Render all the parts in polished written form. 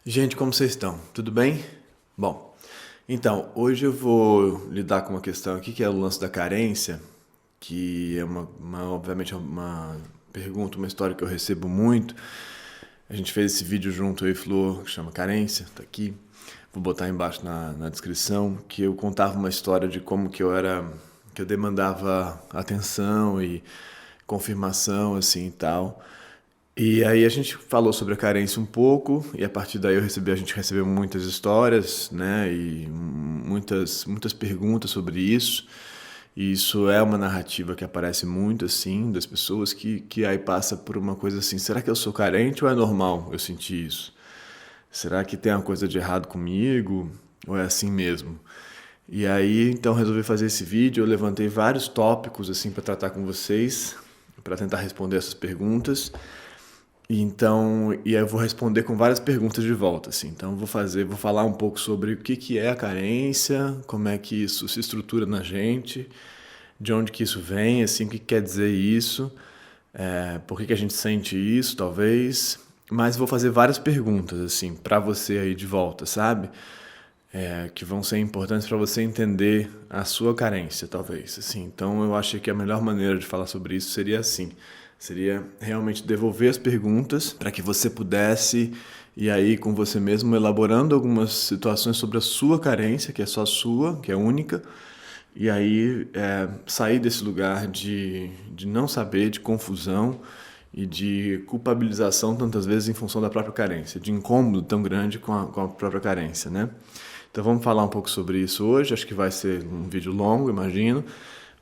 Gente, como vocês estão? Tudo bem? Bom, então, hoje eu vou lidar com uma questão aqui que é o lance da carência, que é obviamente, uma pergunta, uma história que eu recebo muito. A gente fez esse vídeo junto, eu e Flor, que chama Carência, tá aqui. Vou botar embaixo na descrição, que eu contava uma história de como que eu demandava atenção e confirmação, assim, e tal. E aí a gente falou sobre a carência um pouco, e a partir daí a gente recebeu muitas histórias, né, e muitas perguntas sobre isso. E isso é uma narrativa que aparece muito, assim, das pessoas que aí passa por uma coisa assim, será que eu sou carente ou é normal eu sentir isso? Será que tem uma coisa de errado comigo ou é assim mesmo? E aí, então, resolvi fazer esse vídeo, eu levantei vários tópicos, assim, para tratar com vocês, para tentar responder essas perguntas. E aí eu vou responder com várias perguntas de volta, assim. Então vou falar um pouco sobre o que é a carência, como é que isso se estrutura na gente, de onde que isso vem, assim, o que quer dizer isso, por que a gente sente isso, talvez. Mas vou fazer várias perguntas, assim, para você aí de volta, sabe? Que vão ser importantes para você entender a sua carência, talvez. Assim, então eu achei que a melhor maneira de falar sobre isso seria assim, seria realmente devolver as perguntas para que você pudesse ir aí com você mesmo elaborando algumas situações sobre a sua carência, que é só sua, que é única, e aí sair desse lugar de não saber, de confusão e de culpabilização tantas vezes em função da própria carência, de incômodo tão grande com a própria carência, né? Então vamos falar um pouco sobre isso hoje, acho que vai ser um vídeo longo, imagino,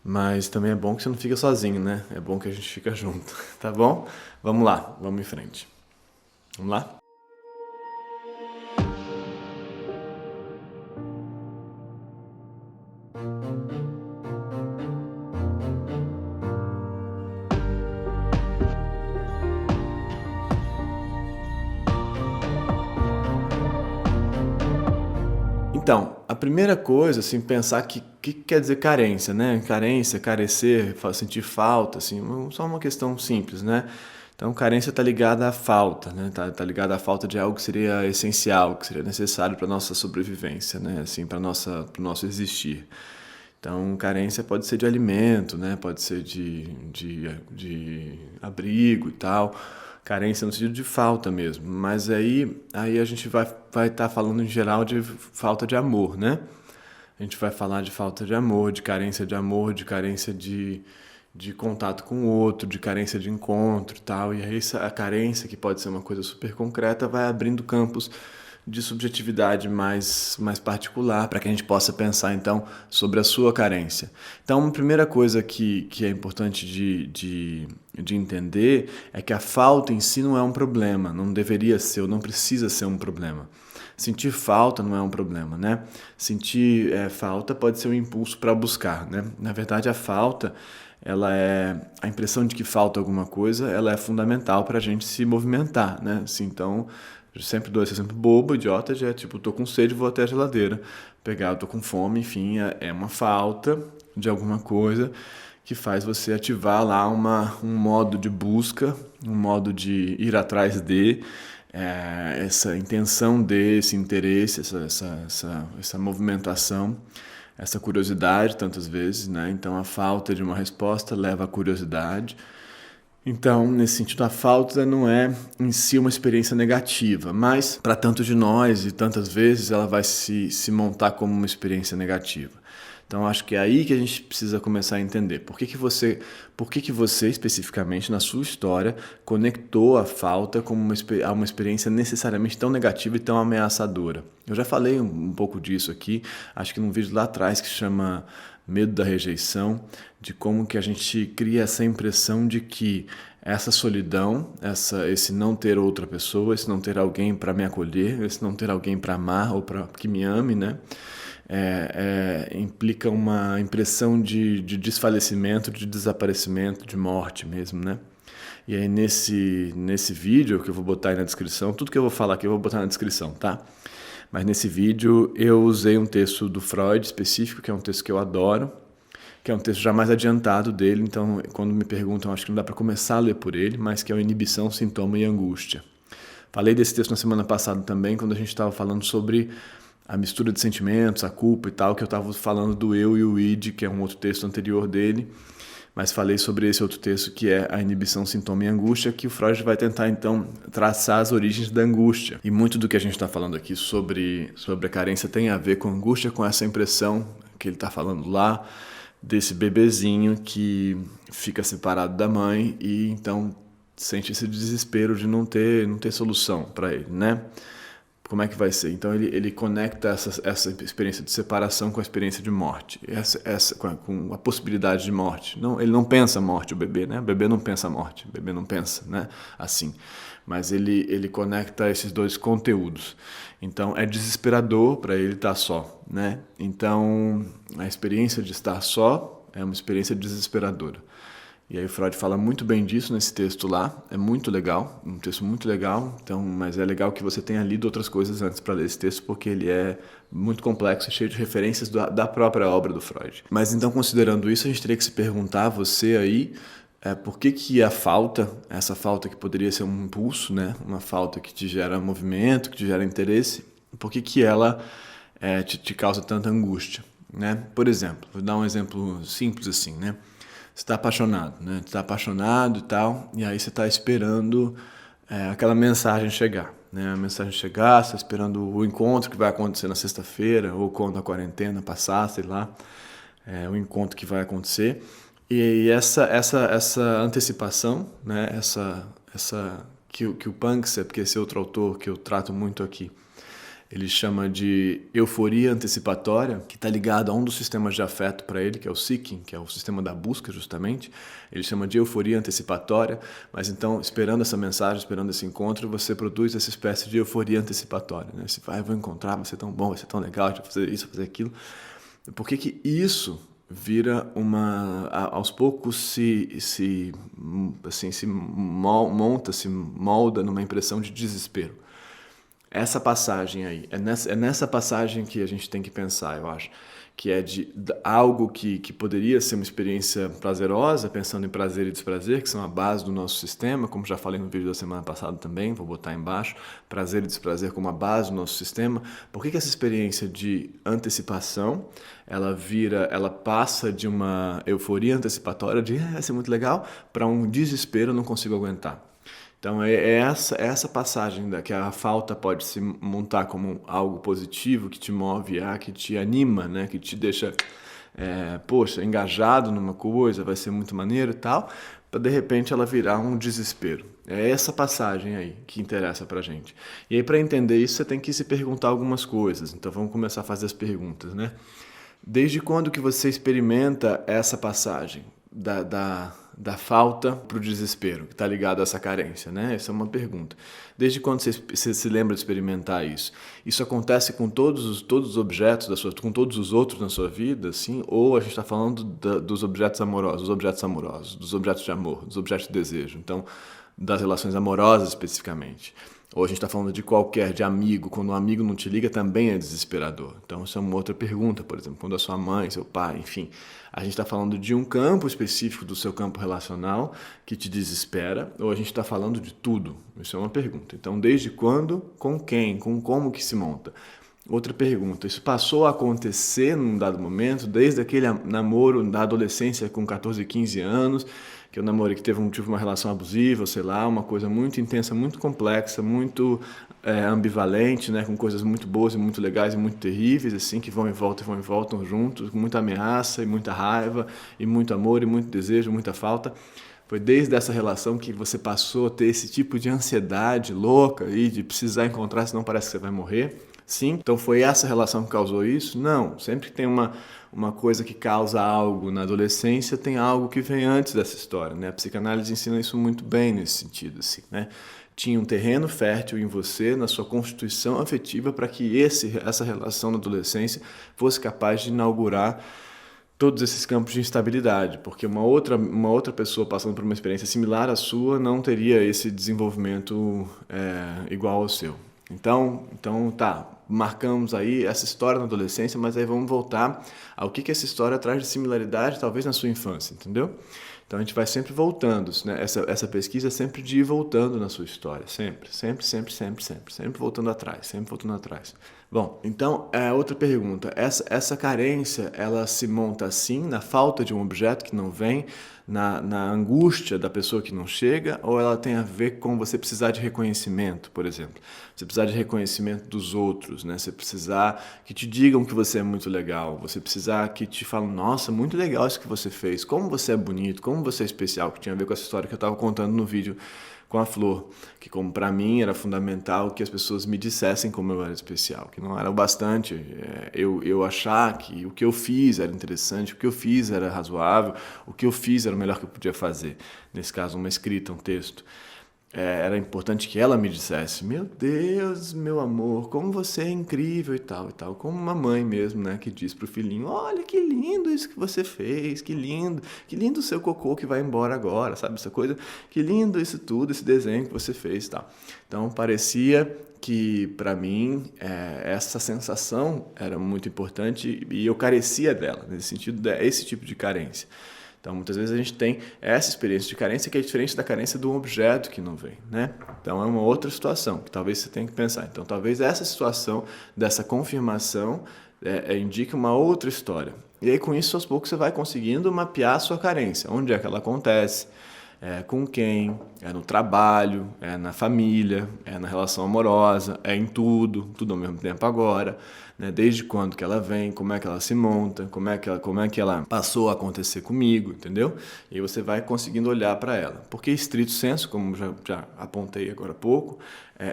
mas também é bom que você não fica sozinho, né? É bom que a gente fica junto, tá bom? Vamos lá, vamos em frente. Vamos lá? Então, a primeira coisa, assim, pensar que quer dizer carência, né? Carência, carecer, sentir falta, assim, só uma questão simples, né? Então, carência está ligada à falta, né? Tá ligada à falta de algo que seria essencial, que seria necessário para nossa sobrevivência, né? Assim, para o nosso existir. Então, carência pode ser de alimento, né? Pode ser de abrigo e tal. Carência no sentido de falta mesmo. Mas aí a gente vai estar falando em geral de falta de amor, né? A gente vai falar de falta de amor, de carência de contato com o outro, de carência de encontro e tal. E aí a carência, que pode ser uma coisa super concreta, vai abrindo campos de subjetividade mais particular para que a gente possa pensar então sobre a sua carência. Então, a primeira coisa que é importante de entender é que a falta em si não é um problema, não deveria ser ou não precisa ser um problema. Sentir falta não é um problema, né? Sentir falta pode ser um impulso para buscar, né? Na verdade, a falta, ela é a impressão de que falta alguma coisa, ela é fundamental para a gente se movimentar, né? Assim, então, eu sempre dou esse exemplo bobo, idiota, já é tipo, tô com sede, vou até a geladeira pegar, eu tô com fome, enfim, é uma falta de alguma coisa que faz você ativar lá um modo de busca, um modo de ir atrás essa intenção esse interesse, essa movimentação, essa curiosidade tantas vezes, né? Então a falta de uma resposta leva à curiosidade. Então, nesse sentido, a falta não é em si uma experiência negativa, mas para tantos de nós e tantas vezes ela vai se montar como uma experiência negativa. Então, acho que é aí que a gente precisa começar a entender por que você especificamente na sua história conectou a falta como a uma experiência necessariamente tão negativa e tão ameaçadora. Eu já falei um pouco disso aqui, acho que num vídeo lá atrás que chama Medo da Rejeição, de como que a gente cria essa impressão de que essa solidão, esse não ter outra pessoa, esse não ter alguém para me acolher, esse não ter alguém para amar ou para que me ame, né? Implica uma impressão de desfalecimento, de desaparecimento, de morte mesmo, né? E aí nesse vídeo que eu vou botar aí na descrição, tudo que eu vou falar aqui eu vou botar na descrição, tá? Mas nesse vídeo eu usei um texto do Freud específico, que é um texto que eu adoro, que é um texto já mais adiantado dele, então quando me perguntam, acho que não dá para começar a ler por ele, mas que é o Inibição, Sintoma e Angústia. Falei desse texto na semana passada também, quando a gente estava falando sobre a mistura de sentimentos, a culpa e tal, que eu estava falando do eu e o id, que é um outro texto anterior dele, mas falei sobre esse outro texto que é a inibição, sintoma e angústia, que o Freud vai tentar então traçar as origens da angústia. E muito do que a gente está falando aqui sobre a carência tem a ver com angústia, com essa impressão que ele está falando lá, desse bebezinho que fica separado da mãe e então sente esse desespero de não ter solução para ele, né? Como é que vai ser? Então ele conecta essa experiência de separação com a experiência de morte, com a possibilidade de morte. Não, ele não pensa morte, o bebê, né? O bebê não pensa morte, o bebê não pensa, né? Assim. Mas ele conecta esses dois conteúdos. Então é desesperador para ele estar só, né? Então a experiência de estar só é uma experiência desesperadora. E aí o Freud fala muito bem disso nesse texto lá, é muito legal, um texto muito legal, então, mas é legal que você tenha lido outras coisas antes para ler esse texto, porque ele é muito complexo e cheio de referências da própria obra do Freud. Mas então, considerando isso, a gente teria que se perguntar, você aí, por que a falta, essa falta que poderia ser um impulso, né, uma falta que te gera movimento, que te gera interesse, por que ela te causa tanta angústia, né? Por exemplo, vou dar um exemplo simples assim, né? Você está apaixonado, né? Você está apaixonado e tal, e aí você está esperando aquela mensagem chegar, né? A mensagem chegar, você está esperando o encontro que vai acontecer na sexta-feira, ou quando a quarentena passar, sei lá, o encontro que vai acontecer. E essa antecipação, né? Essa que o Panksepp, porque esse outro autor que eu trato muito aqui, ele chama de euforia antecipatória, que está ligado a um dos sistemas de afeto para ele, que é o seeking, que é o sistema da busca justamente. Ele chama de euforia antecipatória, mas então, esperando essa mensagem, esperando esse encontro, você produz essa espécie de euforia antecipatória, né? Você vai, eu vou encontrar, vai ser tão bom, vai ser tão legal, vai fazer isso, vai fazer aquilo. Por que isso vira aos poucos se molda numa impressão de desespero? Essa passagem aí, é nessa passagem que a gente tem que pensar, eu acho, que é de algo que poderia ser uma experiência prazerosa, pensando em prazer e desprazer, que são a base do nosso sistema, como já falei no vídeo da semana passada também, vou botar embaixo, prazer e desprazer como a base do nosso sistema. Por que essa experiência de antecipação, ela passa de uma euforia antecipatória, de vai ser muito legal, para um desespero, não consigo aguentar? Então é essa passagem que a falta pode se montar como algo positivo, que te move, que te anima, né? Que te deixa, engajado numa coisa, vai ser muito maneiro e tal, para de repente ela virar um desespero. É essa passagem aí que interessa pra gente. E aí, para entender isso, você tem que se perguntar algumas coisas. Então vamos começar a fazer as perguntas, né? Desde quando que você experimenta essa passagem da falta para o desespero, que está ligado a essa carência, né? Essa é uma pergunta. Desde quando você se lembra de experimentar isso? Isso acontece com todos os objetos com todos os outros na sua vida, assim? Ou a gente está falando dos objetos amorosos, dos objetos de amor, dos objetos de desejo? Então, das relações amorosas especificamente. Ou a gente está falando de amigo, quando um amigo não te liga também é desesperador. Então isso é uma outra pergunta, por exemplo, quando a sua mãe, seu pai, enfim, a gente está falando de um campo específico do seu campo relacional que te desespera, ou a gente está falando de tudo? Isso é uma pergunta. Então desde quando, com quem, com como que se monta? Outra pergunta, isso passou a acontecer num dado momento, desde aquele namoro da adolescência com 14, 15 anos, que eu namorei, que tive uma relação abusiva, sei lá, uma coisa muito intensa, muito complexa, muito ambivalente, né, com coisas muito boas e muito legais e muito terríveis, assim, que vão e voltam juntos, com muita ameaça e muita raiva, e muito amor e muito desejo, muita falta. Foi desde essa relação que você passou a ter esse tipo de ansiedade louca e de precisar encontrar, senão parece que você vai morrer. Sim, então foi essa relação que causou isso? Não, sempre que tem uma coisa que causa algo na adolescência, tem algo que vem antes dessa história, né? A psicanálise ensina isso muito bem nesse sentido, assim, né? Tinha um terreno fértil em você, na sua constituição afetiva, para que essa relação na adolescência fosse capaz de inaugurar todos esses campos de instabilidade, porque uma outra pessoa passando por uma experiência similar à sua não teria esse desenvolvimento igual ao seu. Então tá, marcamos aí essa história na adolescência, mas aí vamos voltar ao que essa história traz de similaridade, talvez na sua infância, entendeu? Então a gente vai sempre voltando, né? Essa pesquisa é sempre de ir voltando na sua história, sempre voltando atrás, sempre voltando atrás. Bom, então, outra pergunta, essa carência, ela se monta assim, na falta de um objeto que não vem, na angústia da pessoa que não chega, ou ela tem a ver com você precisar de reconhecimento, por exemplo? Você precisar de reconhecimento dos outros, né? Você precisar que te digam que você é muito legal, você precisar que te falem, nossa, muito legal isso que você fez, como você é bonito, como você é especial, que tinha a ver com essa história que eu estava contando no vídeo com a Flor, que como para mim era fundamental que as pessoas me dissessem como eu era especial, que não era o bastante eu achar que o que eu fiz era interessante, o que eu fiz era razoável, o que eu fiz era o melhor que eu podia fazer. Nesse caso, uma escrita, um texto. Era importante que ela me dissesse, meu Deus, meu amor, como você é incrível e tal, como uma mãe mesmo, né, que diz pro filhinho, olha que lindo isso que você fez, que lindo o seu cocô que vai embora agora, sabe, essa coisa, que lindo isso tudo, esse desenho que você fez e tal. Então parecia que para mim essa sensação era muito importante e eu carecia dela, nesse sentido, esse tipo de carência. Então, muitas vezes a gente tem essa experiência de carência que é diferente da carência de um objeto que não vem, né? Então, é uma outra situação que talvez você tenha que pensar. Então, talvez essa situação dessa confirmação indique uma outra história. E aí, com isso, aos poucos, você vai conseguindo mapear a sua carência. Onde é que ela acontece? Com quem? É no trabalho, é na família, é na relação amorosa, é em tudo ao mesmo tempo agora, né? Desde quando que ela vem, como é que ela se monta, como é que ela passou a acontecer comigo, entendeu? E aí você vai conseguindo olhar para ela. Porque estrito senso, como já apontei agora há pouco,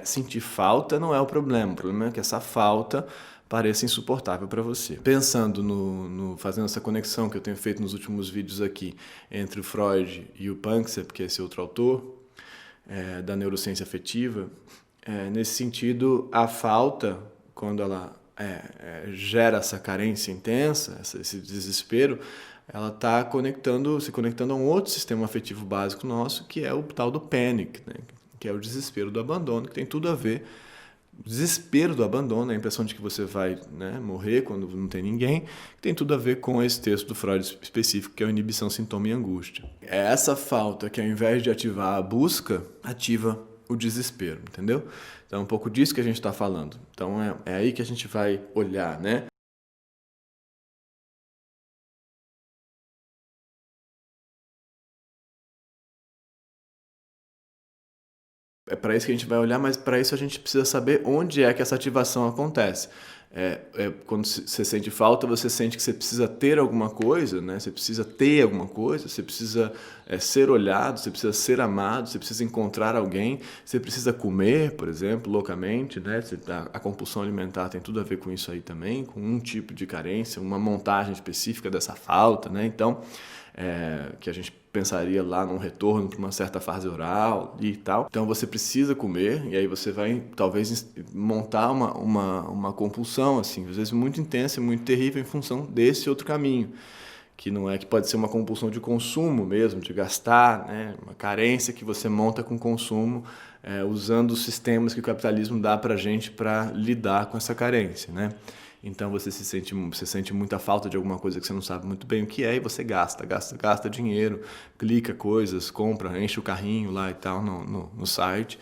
sentir falta não é o problema é que essa falta pareça insuportável para você. Pensando fazendo essa conexão que eu tenho feito nos últimos vídeos aqui entre o Freud e o Panksepp, que é esse outro autor da neurociência afetiva, nesse sentido, a falta, quando ela gera essa carência intensa, esse desespero, ela está se conectando a um outro sistema afetivo básico nosso, que é o tal do panic, né? Que é o desespero do abandono, que tem tudo a ver. O desespero do abandono, a impressão de que você vai, né, morrer quando não tem ninguém, tem tudo a ver com esse texto do Freud específico, que é a inibição, sintoma e angústia. É essa falta que, ao invés de ativar a busca, ativa o desespero, entendeu? Então é um pouco disso que a gente está falando. Então é aí que a gente vai olhar, né? É para isso que a gente vai olhar, mas para isso a gente precisa saber onde é que essa ativação acontece. Quando você sente falta, você sente que você precisa ter alguma coisa, né? Você precisa ter alguma coisa, você precisa ser olhado, você precisa ser amado, você precisa encontrar alguém, você precisa comer, por exemplo, loucamente, né? A compulsão alimentar tem tudo a ver com isso aí também, com um tipo de carência, uma montagem específica dessa falta, né? Então, que a gente pensaria lá num retorno para uma certa fase oral e tal. Então você precisa comer e aí você vai talvez montar uma compulsão, assim, às vezes muito intensa e muito terrível em função desse outro caminho, que não é que pode ser uma compulsão de consumo mesmo, de gastar, né? Uma carência que você monta com consumo, usando os sistemas que o capitalismo dá para a gente para lidar com essa carência, né? Então você sente muita falta de alguma coisa que você não sabe muito bem o que é e você gasta dinheiro, clica coisas, compra, enche o carrinho lá e tal no site.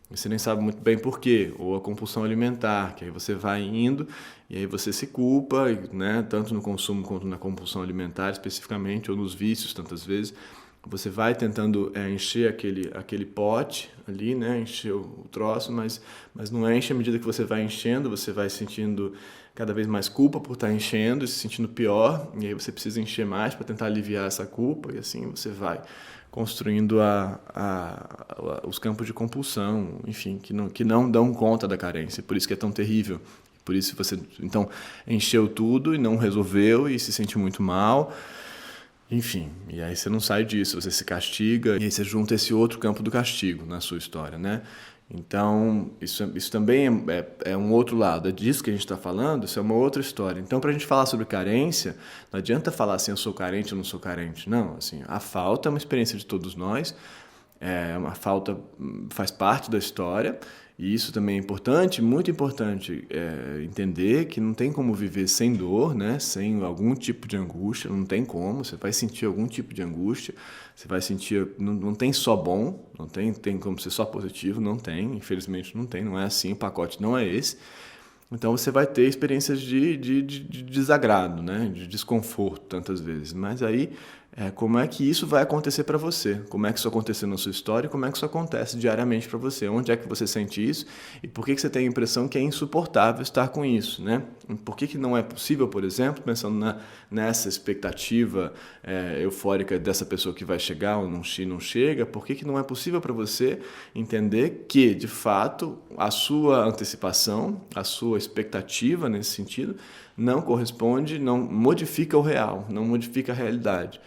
E você nem sabe muito bem por quê. Ou a compulsão alimentar, que aí você vai indo e aí você se culpa, né, tanto no consumo quanto na compulsão alimentar especificamente, ou nos vícios tantas vezes. Você vai tentando encher aquele pote ali, né? Encher o troço, mas não enche à medida que você vai enchendo, você vai sentindo cada vez mais culpa por estar enchendo e se sentindo pior, e aí você precisa encher mais para tentar aliviar essa culpa, e assim você vai construindo os campos de compulsão, enfim, que não dão conta da carência, por isso que é tão terrível. Por isso você, então, encheu tudo e não resolveu e se sente muito mal. Enfim, e aí você não sai disso, você se castiga e aí você junta esse outro campo do castigo na sua história, né? Então, isso também é um outro lado, é disso que a gente está falando, isso é uma outra história. Então, para a gente falar sobre carência, não adianta falar assim, eu sou carente ou não sou carente. Não, assim, a falta é uma experiência de todos nós, uma falta faz parte da história E isso também é importante, muito importante, entender que não tem como viver sem dor, né? Sem algum tipo de angústia, não tem como, você vai sentir algum tipo de angústia, você vai sentir, não tem só bom, não tem como ser só positivo, não tem, infelizmente não tem, não é assim, o pacote não é esse. Então você vai ter experiências de desagrado, né? De desconforto tantas vezes. Mas aí, como é que isso vai acontecer para você? Como é que isso aconteceu na sua história e como é que isso acontece diariamente para você? Onde é que você sente isso e por que você tem a impressão que é insuportável estar com isso, né? Por que não é possível, por exemplo, pensando nessa expectativa eufórica dessa pessoa que vai chegar ou não chega, por que não é possível para você entender que, de fato, a sua antecipação, a sua expectativa nesse sentido, não corresponde, não modifica o real, não modifica a realidade.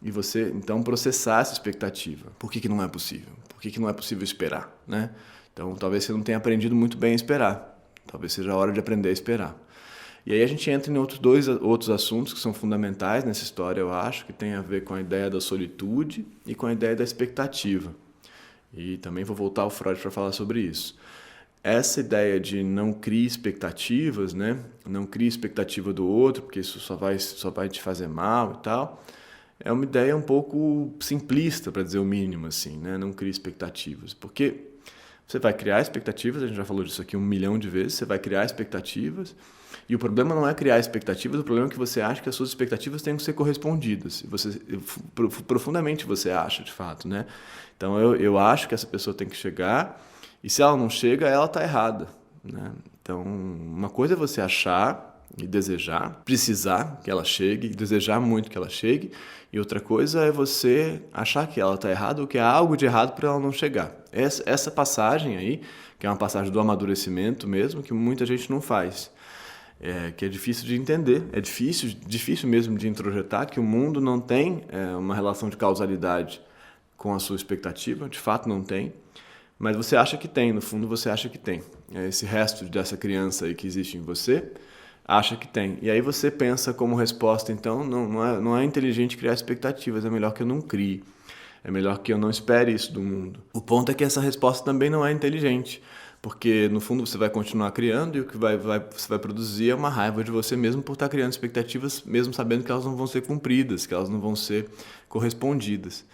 E você, então, processar essa expectativa. Por que não é possível? Por que não é possível esperar, né? Então, talvez você não tenha aprendido muito bem a esperar. Talvez seja a hora de aprender a esperar. E aí a gente entra em outros assuntos que são fundamentais nessa história, eu acho, que tem a ver com a ideia da solitude e com a ideia da expectativa. E também vou voltar ao Freud para falar sobre isso. Essa ideia de não criar expectativas, né? Não crie expectativa do outro, porque isso só vai te fazer mal e tal. É uma ideia um pouco simplista, para dizer o mínimo, assim, né? Não crie expectativas. Porque você vai criar expectativas, a gente já falou disso aqui 1 milhão de vezes, você vai criar expectativas, e o problema não é criar expectativas, o problema é que você acha que as suas expectativas têm que ser correspondidas. Profundamente você acha, de fato, né? Então eu acho que essa pessoa tem que chegar, e se ela não chega, ela está errada, né? Então, uma coisa é você achar e desejar, precisar que ela chegue, desejar muito que ela chegue, e outra coisa é você achar que ela está errada ou que há algo de errado para ela não chegar. Essa passagem aí, que é uma passagem do amadurecimento mesmo, que muita gente não faz, que é difícil de entender, é difícil mesmo de introjetar que o mundo não tem uma relação de causalidade com a sua expectativa, de fato não tem, mas você acha que tem, no fundo você acha que tem. Esse resto dessa criança aí que existe em você, acha que tem. E aí você pensa como resposta, então, não é inteligente criar expectativas, é melhor que eu não crie. É melhor que eu não espere isso do mundo. O ponto é que essa resposta também não é inteligente, porque no fundo você vai continuar criando e o que você vai produzir é uma raiva de você mesmo por estar criando expectativas, mesmo sabendo que elas não vão ser cumpridas, que elas não vão ser correspondidas.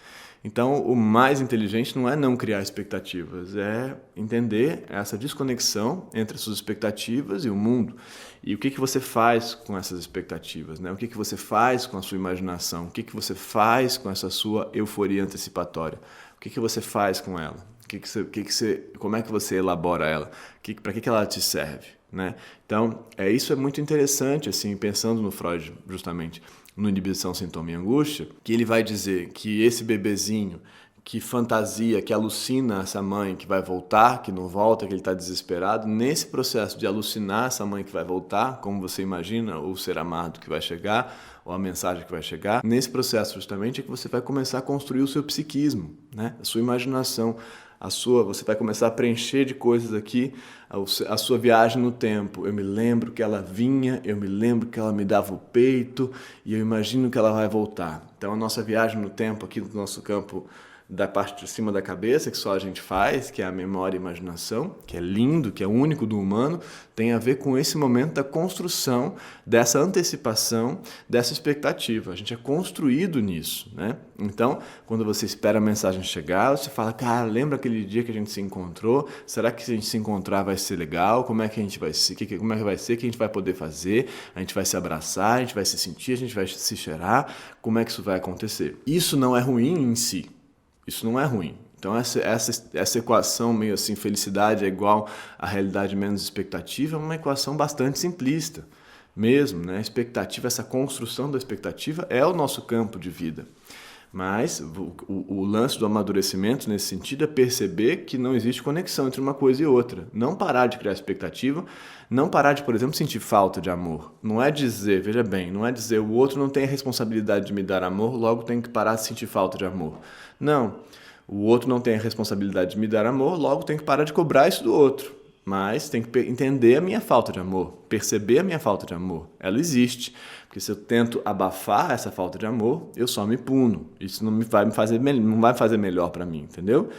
Então, o mais inteligente não é não criar expectativas, é entender essa desconexão entre as suas expectativas e o mundo. E o que você faz com essas expectativas, né? O que você faz com a sua imaginação? O que você faz com essa sua euforia antecipatória? O que você faz com ela? Como é que você elabora ela? Para que ela te serve, né? Então, isso é muito interessante, assim, pensando no Freud, justamente, no Inibição, Sintoma e Angústia, que ele vai dizer que esse bebezinho que fantasia, que alucina essa mãe que vai voltar, que não volta, que ele está desesperado, nesse processo de alucinar essa mãe que vai voltar, como você imagina, o ser amado que vai chegar, ou a mensagem que vai chegar, nesse processo justamente é que você vai começar a construir o seu psiquismo, né? A sua imaginação, você vai começar a preencher de coisas aqui a sua viagem no tempo. Eu me lembro que ela vinha, eu me lembro que ela me dava o peito e eu imagino que ela vai voltar. Então a nossa viagem no tempo aqui do nosso campo da parte de cima da cabeça, que só a gente faz, que é a memória e a imaginação, que é lindo, que é único do humano, tem a ver com esse momento da construção, dessa antecipação, dessa expectativa. A gente é construído nisso, né? Então, quando você espera a mensagem chegar, você fala, cara, lembra aquele dia que a gente se encontrou? Será que se a gente se encontrar vai ser legal? Como é que a gente vai ser? Como é que vai ser? O que a gente vai poder fazer? A gente vai se abraçar, a gente vai se sentir, a gente vai se cheirar? Como é que isso vai acontecer? Isso não é ruim em si. Isso não é ruim. Então, essa equação meio assim, felicidade é igual a realidade menos expectativa, é uma equação bastante simplista mesmo, né? Expectativa, essa construção da expectativa é o nosso campo de vida. Mas o lance do amadurecimento nesse sentido é perceber que não existe conexão entre uma coisa e outra. Não parar de criar expectativa, não parar de, por exemplo, sentir falta de amor. Não é dizer, veja bem, não é dizer o outro não tem a responsabilidade de me dar amor, logo tem que parar de sentir falta de amor. Não, o outro não tem a responsabilidade de me dar amor, logo tem que parar de cobrar isso do outro. Mas tem que entender a minha falta de amor, perceber a minha falta de amor. Ela existe, porque se eu tento abafar essa falta de amor, eu só me puno. Isso não vai me fazer melhor para mim, entendeu?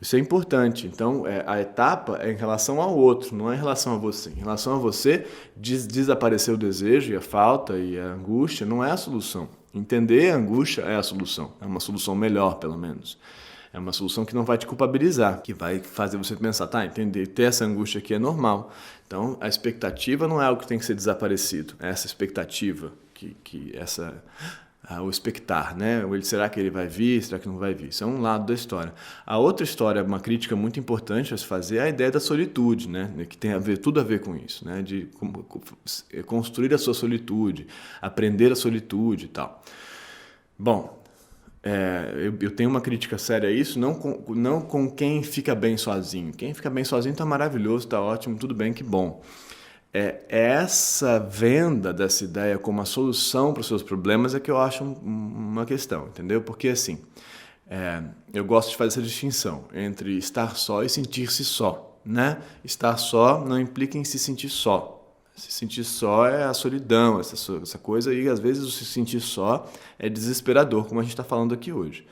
Isso é importante. Então, a etapa é em relação ao outro, não é em relação a você. Em relação a você, desaparecer o desejo e a falta e a angústia não é a solução. Entender a angústia é a solução. É uma solução melhor, pelo menos. É uma solução que não vai te culpabilizar, que vai fazer você pensar, tá, entender, ter essa angústia aqui é normal. Então, a expectativa não é algo que tem que ser desaparecido. É essa expectativa, o expectar, né? Será que ele vai vir? Será que não vai vir? Isso é um lado da história. A outra história, uma crítica muito importante a se fazer, é a ideia da solitude, né? Que tem tudo a ver com isso, né? De construir a sua solitude, aprender a solitude e tal. Bom, eu tenho uma crítica séria a isso, não com quem fica bem sozinho. Quem fica bem sozinho está maravilhoso, está ótimo, tudo bem, que bom. Essa venda dessa ideia como a solução para os seus problemas é que eu acho uma questão, entendeu? Porque assim, eu gosto de fazer essa distinção entre estar só e sentir-se só, né? Estar só não implica em se sentir só. Se sentir só é a solidão, essa coisa, e às vezes o se sentir só é desesperador, como a gente está falando aqui hoje.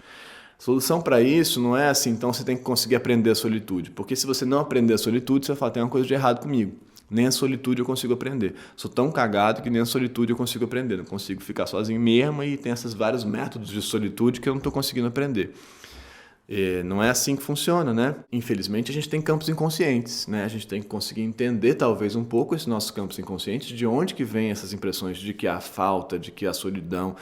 A solução para isso não é assim, então você tem que conseguir aprender a solitude, porque se você não aprender a solitude, você vai falar, tem uma coisa de errado comigo. Nem a solitude eu consigo aprender. Sou tão cagado que nem a solitude eu consigo aprender. Não consigo ficar sozinho mesmo e tem esses vários métodos de solitude que eu não estou conseguindo aprender. Não é assim que funciona, né? Infelizmente, a gente tem campos inconscientes, né? A gente tem que conseguir entender, talvez, um pouco esses nossos campos inconscientes, de onde que vem essas impressões de que a falta, de que a solidão,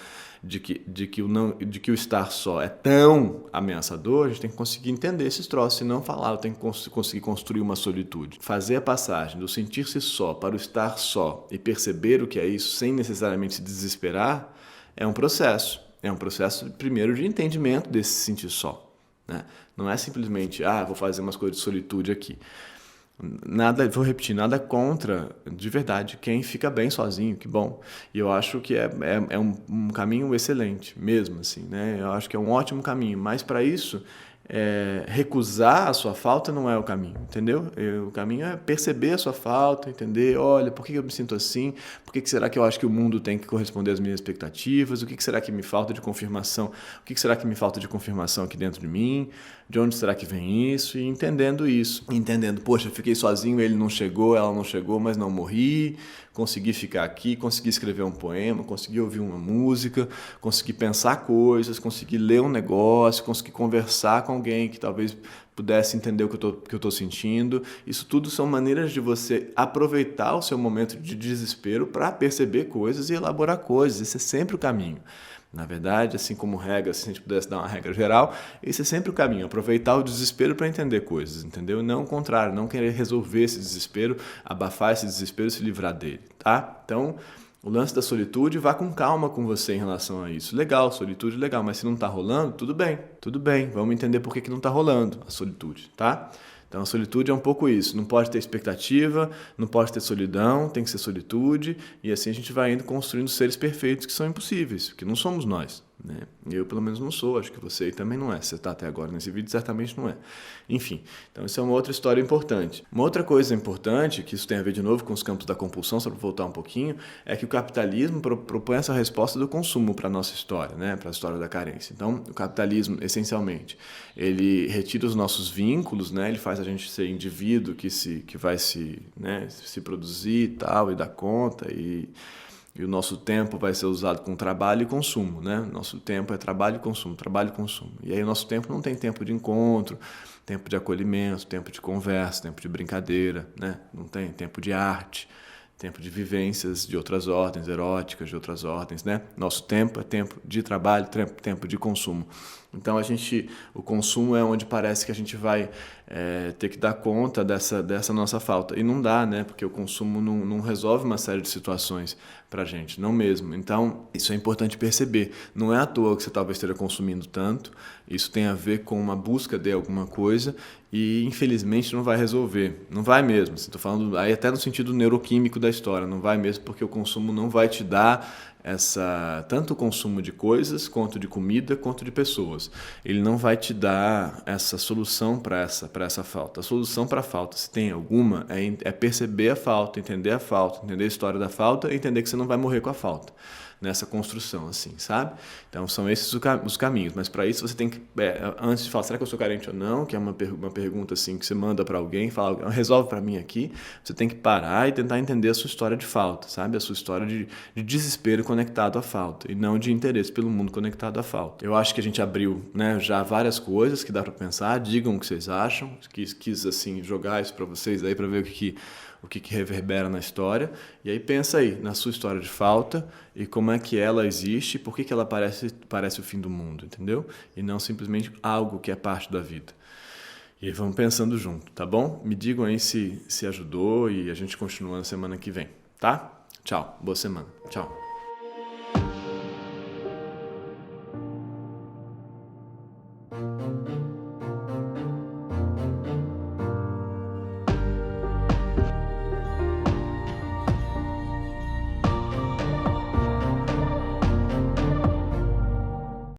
de que o estar só é tão ameaçador. A gente tem que conseguir entender esses troços e não falar, eu tenho que conseguir construir uma solitude. Fazer a passagem do sentir-se só para o estar só e perceber o que é isso sem necessariamente se desesperar é um processo. É um processo, primeiro, de entendimento desse sentir só. Né? Não é simplesmente, vou fazer umas coisas de solitude aqui. Vou repetir, nada contra, de verdade, quem fica bem sozinho, que bom. E eu acho que é um caminho excelente, mesmo assim, né? Eu acho que é um ótimo caminho, mas para isso, recusar a sua falta não é o caminho, entendeu? O caminho é perceber a sua falta, entender, olha, por que eu me sinto assim? Por que será que eu acho que o mundo tem que corresponder às minhas expectativas? O que será que me falta de confirmação? O que será que me falta de confirmação aqui dentro de mim? De onde será que vem isso? E entendendo isso. Entendendo, poxa, eu fiquei sozinho, ele não chegou, ela não chegou, mas não morri. Consegui ficar aqui, consegui escrever um poema, consegui ouvir uma música, consegui pensar coisas, consegui ler um negócio, consegui conversar com alguém que talvez pudesse entender o que eu estou sentindo. Isso tudo são maneiras de você aproveitar o seu momento de desespero para perceber coisas e elaborar coisas. Esse é sempre o caminho. Na verdade, assim como regra, se a gente pudesse dar uma regra geral, esse é sempre o caminho, aproveitar o desespero para entender coisas, entendeu? Não o contrário, não querer resolver esse desespero, abafar esse desespero e se livrar dele, tá? Então, o lance da solitude, vá com calma com você em relação a isso. Legal, solitude legal, mas se não está rolando, tudo bem, vamos entender por que não está rolando a solitude, tá? Então, a solitude é um pouco isso. Não pode ter expectativa, não pode ter solidão, tem que ser solitude. E assim a gente vai indo construindo seres perfeitos que são impossíveis, que não somos nós. Né? Eu, pelo menos, não sou. Acho que você também não é. Você está até agora nesse vídeo, certamente não é. Enfim, então isso é uma outra história importante. Uma outra coisa importante, que isso tem a ver de novo com os campos da compulsão, só para voltar um pouquinho, é que o capitalismo propõe essa resposta do consumo para a nossa história, né? Para a história da carência. Então, o capitalismo, essencialmente, ele retira os nossos vínculos, né? Ele faz a gente ser indivíduo que vai se produzir e tal, e dar conta, e o nosso tempo vai ser usado com trabalho e consumo, né? Nosso tempo é trabalho e consumo, trabalho e consumo. E aí o nosso tempo não tem tempo de encontro, tempo de acolhimento, tempo de conversa, tempo de brincadeira, né? Não tem tempo de arte, tempo de vivências de outras ordens, eróticas de outras ordens, né? Nosso tempo é tempo de trabalho, tempo de consumo. Então o consumo é onde parece que a gente vai ter que dar conta dessa nossa falta. E não dá, né? Porque o consumo não resolve uma série de situações pra gente, não mesmo. Então, isso é importante perceber. Não é à toa que você talvez esteja consumindo tanto. Isso tem a ver com uma busca de alguma coisa e, infelizmente, não vai resolver. Não vai mesmo. Estou falando aí até no sentido neuroquímico da história. Não vai mesmo porque o consumo não vai te dar tanto o consumo de coisas, quanto de comida, quanto de pessoas. Ele não vai te dar essa solução para essa falta. A solução para a falta, se tem alguma, é perceber a falta, entender a história da falta e entender que você não vai morrer com a falta. nessa construção, assim, sabe? Então são esses os caminhos, mas para isso você tem que, antes de falar, será que eu sou carente ou não, que é uma pergunta assim que você manda para alguém, fala, resolve para mim aqui, você tem que parar e tentar entender a sua história de falta, sabe? A sua história de desespero conectado à falta, e não de interesse pelo mundo conectado à falta. Eu acho que a gente abriu, né, já várias coisas que dá para pensar, digam o que vocês acham, quis assim jogar isso para vocês aí para ver o que reverbera na história, e aí pensa aí na sua história de falta e como é que ela existe, por que ela parece o fim do mundo, entendeu? E não simplesmente algo que é parte da vida. E aí vamos pensando junto, tá bom? Me digam aí se ajudou e a gente continua na semana que vem, tá? Tchau, boa semana, tchau.